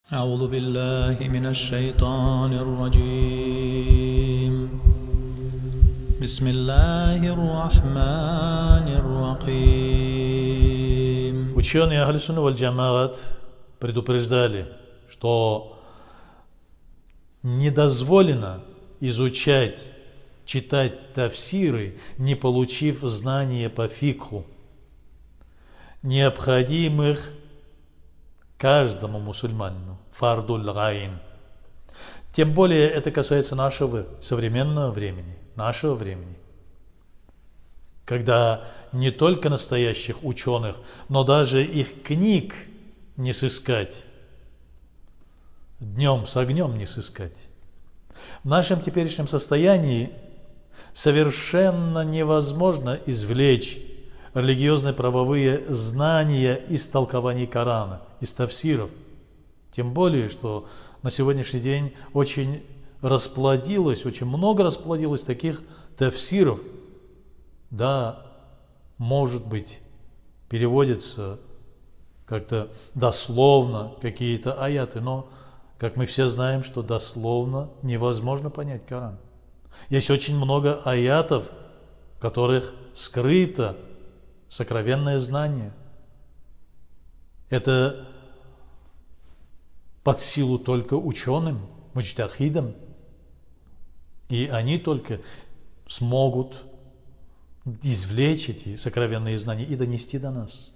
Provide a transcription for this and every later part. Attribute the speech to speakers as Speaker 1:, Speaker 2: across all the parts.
Speaker 1: أعوذ بالله من الشيطان الرجيم بسم الله الرحمن الرحيم.
Speaker 2: Ученые Ахлю-Сунна валь-Джамаат предупреждали, что не дозволено изучать, читать тафсиры, не получив знания по фикху, необходимых каждому мусульманину, фардуль гайн. Тем более это касается нашего современного времени, когда не только настоящих ученых, но даже их книг не сыскать, днем с огнем не сыскать. В нашем теперешнем состоянии совершенно невозможно извлечь религиозные правовые знания из толкований Корана, из тафсиров. Тем более, что на сегодняшний день очень много расплодилось таких тафсиров. Да, может быть, переводятся как-то дословно какие-то аяты, но, как мы все знаем, что дословно невозможно понять Коран. Есть очень много аятов, в которых скрыто сокровенное знание. Это под силу только ученым, муджтахидам, и они только смогут извлечь эти сокровенные знания и донести до нас.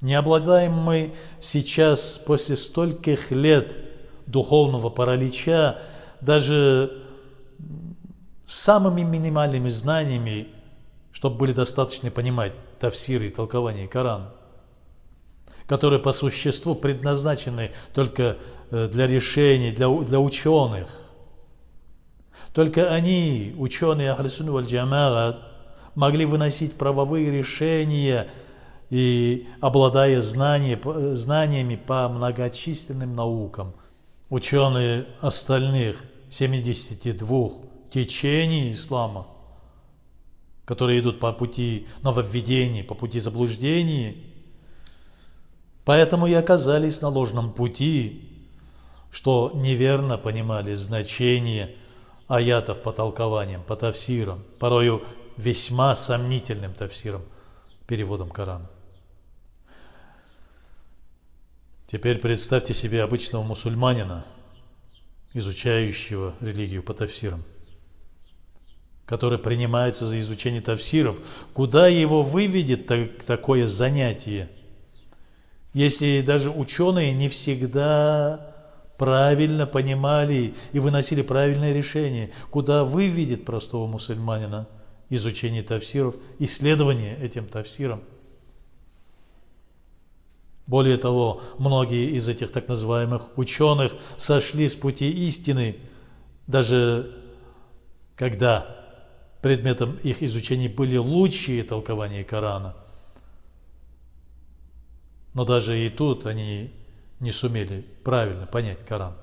Speaker 2: Не обладаем мы сейчас, после стольких лет духовного паралича, даже самыми минимальными знаниями, чтобы были достаточно понимать тафсиры и толкование Корана, которые по существу предназначены только для решений, для ученых. Только они, ученые Ахлю-Сунна валь-Джамаат, могли выносить правовые решения и, обладая знаниями по многочисленным наукам, ученые остальных 72 течений ислама, которые идут по пути нововведений, по пути заблуждений, поэтому и оказались на ложном пути, что неверно понимали значение аятов по толкованиям, по тафсирам, порою весьма сомнительным тафсирам, переводом Корана. Теперь представьте себе обычного мусульманина, изучающего религию по тафсирам, который принимается за изучение тафсиров. Куда его выведет такое занятие, если даже ученые не всегда правильно понимали и выносили правильные решения? Куда выведет простого мусульманина изучение тафсиров, исследование этим тафсирам? Более того, многие из этих так называемых ученых сошли с пути истины, даже когда предметом их изучения были лучшие толкования Корана. Но даже и тут они не сумели правильно понять Коран.